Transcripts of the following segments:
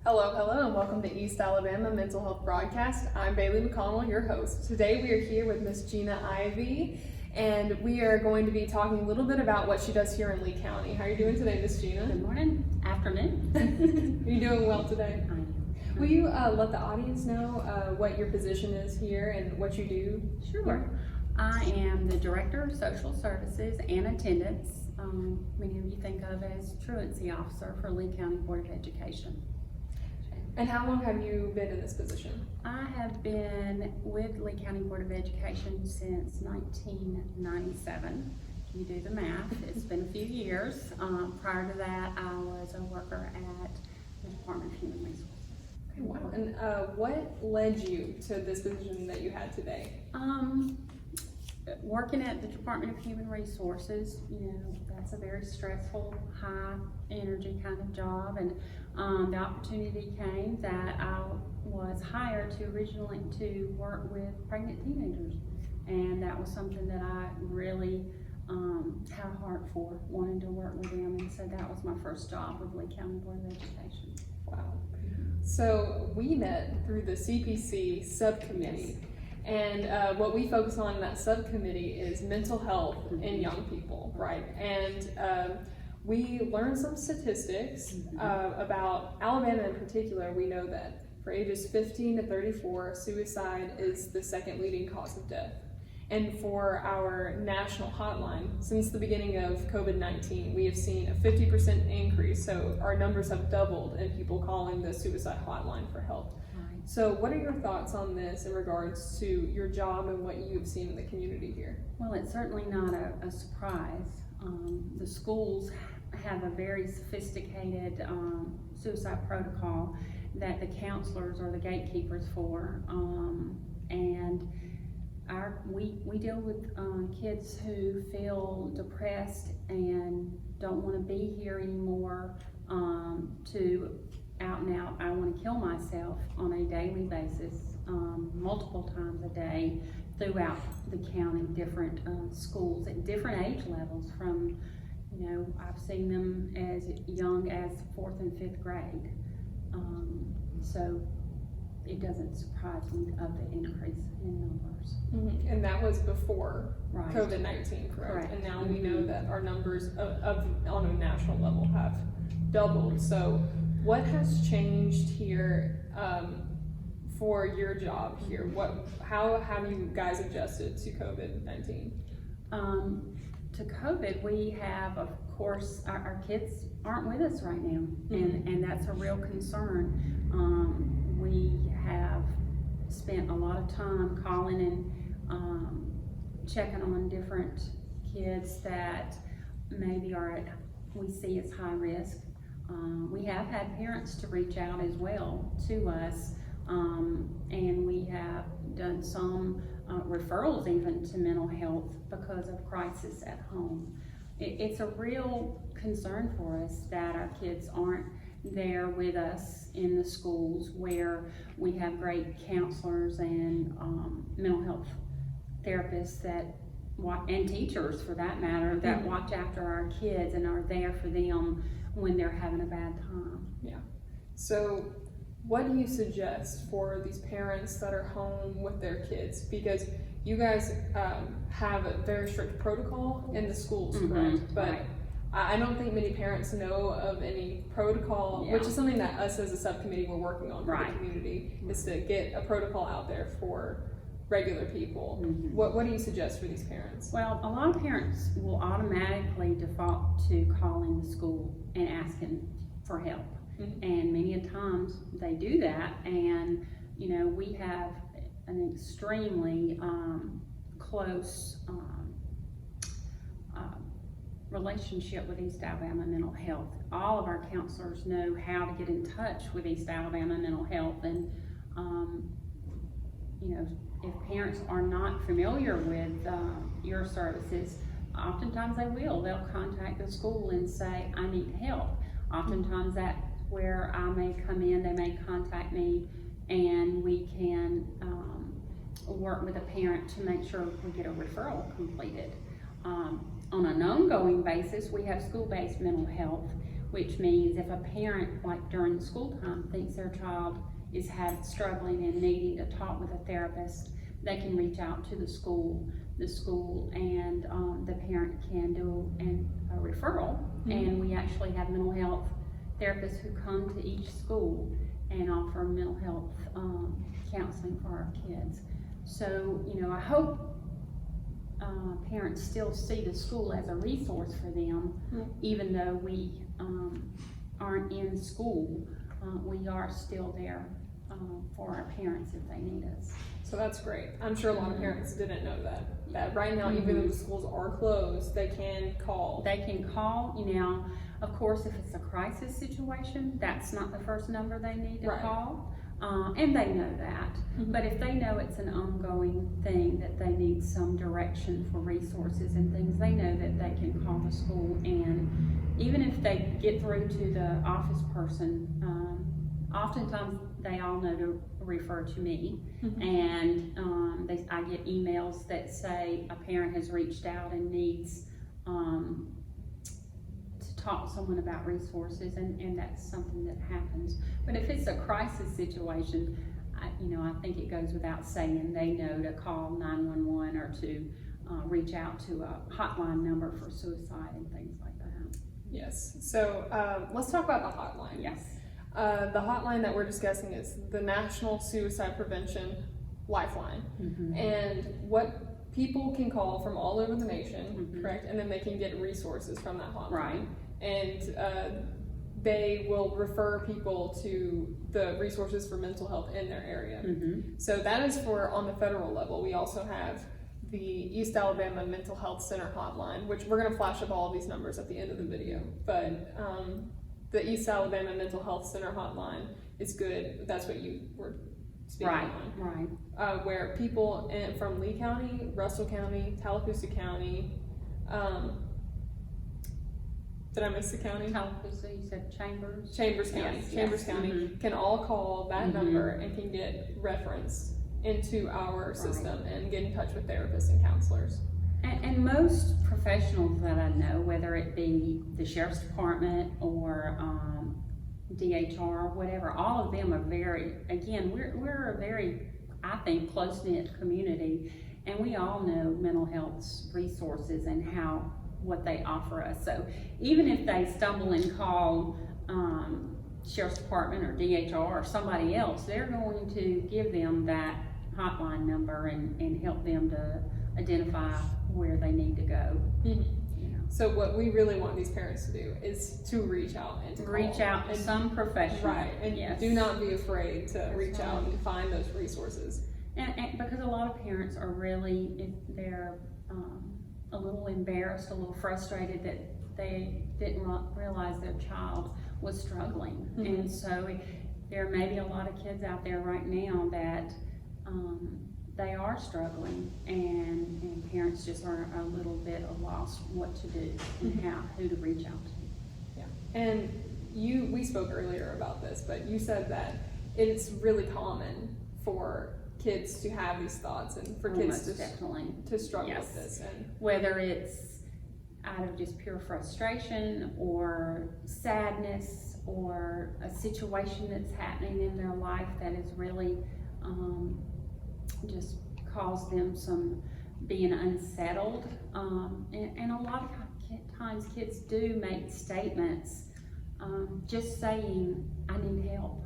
Hello, and welcome to East Alabama Mental Health Broadcast. I'm Bailey McConnell, your host. Today we are here with Miss Gina Ivey, and we are going to be talking a little bit about what she does here in Lee County. How are you doing today, Miss Gina? Good morning, afternoon. Are you doing well today? Will you let the audience know what your position is here and what you do? Sure. I am the Director of Social Services and Attendance. Many of you think of as Truancy Officer for Lee County Board of Education. And how long have you been in this position? I have been with Lee County Board of Education since 1997. You do the math, it's been a few years. Prior to that, I was a worker at the Department of Human Resources. Okay, wow. And what led you to this position that you had today? Working at the Department of Human Resources, that's a very stressful, high energy kind of job, and the opportunity came that I was hired originally to work with pregnant teenagers, and that was something that I really had a heart for, wanting to work with them, and so that was my first job with Lee County Board of Education. Wow. So we met through the CPC subcommittee. Yes. And what we focus on in that subcommittee is mental health in young people, right? And we learned some statistics about Alabama in particular. We know that for ages 15 to 34, suicide is the second leading cause of death. And for our national hotline, since the beginning of COVID-19, we have seen a 50% increase. So our numbers have doubled in people calling the suicide hotline for help. So what are your thoughts on this in regards to your job and what you've seen in the community here? Well, it's certainly not a surprise. The schools have a very sophisticated suicide protocol that the counselors are the gatekeepers for. And we deal with kids who feel depressed and don't want to be here anymore, to out and out, I want to kill myself on a daily basis, multiple times a day throughout the county, different schools at different age levels from, I've seen them as young as 4th and 5th grade. So it doesn't surprise me of the increase in numbers. Mm-hmm. And that was before Right. COVID-19, correct? And now we Mm-hmm. know that our numbers on a national level have doubled. So what has changed here for your job here? How have you guys adjusted to COVID-19? To COVID, we have, of course, our kids aren't with us right now, and that's a real concern. We have spent a lot of time calling and checking on different kids that maybe we see as high risk. We have had parents to reach out as well to us, and we have done some referrals even to mental health because of crisis at home. It's a real concern for us that our kids aren't there with us in the schools where we have great counselors and mental health therapists and teachers for that matter that watch after our kids and are there for them when they're having a bad time. Yeah. So what do you suggest for these parents that are home with their kids? Because you guys have a very strict protocol in the schools, correct? But right. I don't think many parents know of any protocol, which is something that us as a subcommittee we're working on for the community, is to get a protocol out there for regular people. What do you suggest for these parents? Well, a lot of parents will automatically default to calling the school and asking for help. And many a times they do that, and we have an extremely close relationship with East Alabama Mental Health. All of our counselors know how to get in touch with East Alabama Mental Health, and if parents are not familiar with your services, oftentimes they'll contact the school and say, I need help. Oftentimes that's where I may come in, they may contact me, and we can work with a parent to make sure we get a referral completed. On an ongoing basis, we have school-based mental health which means if a parent, like during school time, thinks their child is struggling and needing to talk with a therapist, they can reach out to the school, and the parent can do a referral. And we actually have mental health therapists who come to each school and offer mental health counseling for our kids. So, I hope parents still see the school as a resource for them, even though we aren't in school. We are still there for our parents if they need us. So that's great. I'm sure a lot of parents didn't know that right now, even though the schools are closed, they can call. They can call. Of course, if it's a crisis situation, that's not the first number they need to call. And they know that. But if they know it's an ongoing thing, that they need some direction for resources and things, they know that they can call the school. And even if they get through to the office person, oftentimes they all know to refer to me. And I get emails that say a parent has reached out and needs to talk to someone about resources, and that's something that happens. But if it's a crisis situation, I think it goes without saying, they know to call 911 or to reach out to a hotline number for suicide and things like that. Yes. So let's talk about the hotline. Yes. The hotline that we're discussing is the National Suicide Prevention Lifeline. And what people can call from all over the nation, correct? And then they can get resources from that hotline. Right. And they will refer people to the resources for mental health in their area. So that is for on the federal level. We also have the East Alabama Mental Health Center hotline, which we're going to flash up all of these numbers at the end of the video. But the East Alabama Mental Health Center hotline is good. That's what you were speaking on. Right. Where people from Lee County, Russell County, Tallapoosa County, did I miss the county? Tallapoosa, you said Chambers? Chambers County. Yes, Chambers yes. County can all call that number and can get referenced into our system and get in touch with therapists and counselors. And most professionals that I know, whether it be the Sheriff's Department or DHR, whatever, all of them are we're a very, I think, close-knit community, and we all know mental health resources and what they offer us. So even if they stumble and call Sheriff's Department or DHR or somebody else, they're going to give them that hotline number and help them to identify where they need to go. So what we really want these parents to do is to reach out and to reach out to some professional. Right, and do not be afraid to reach out and find those resources. And because a lot of parents are really, if they're a little embarrassed, a little frustrated that they didn't realize their child was struggling. And so there may be a lot of kids out there right now that they are struggling, and parents just are a little bit lost what to do and who to reach out to. Yeah, and we spoke earlier about this, but you said that it's really common for kids to have these thoughts and for kids to struggle with this, and whether it's out of just pure frustration or sadness or a situation that's happening in their life that is really just cause them some being unsettled, and a lot of times kids do make statements just saying I need help.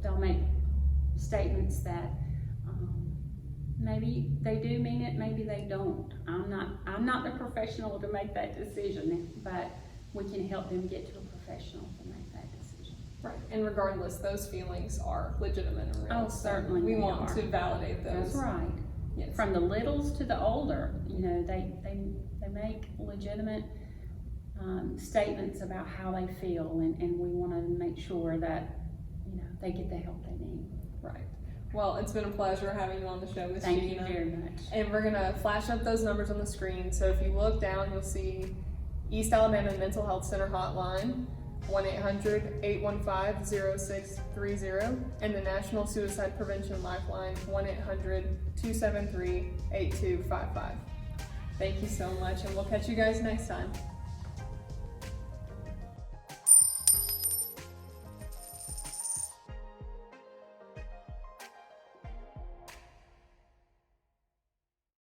They'll make statements that maybe they do mean it, maybe they don't. I'm not the professional to make that decision, but we can help them get to a professional to make that decision. Right, and regardless, those feelings are legitimate and real. Oh, certainly. We want to validate those. That's right. Yes. From the littles to the older, they make legitimate statements about how they feel, and we want to make sure that they get the help they need. Right. Well, it's been a pleasure having you on the show, Ms. Thank Gina. you very much. And we're gonna flash up those numbers on the screen. So if you look down, you'll see East Alabama Mental Health Center hotline, 1-800-815-0630, and the National Suicide Prevention Lifeline, 1-800-273-8255. Thank you so much, and we'll catch you guys next time.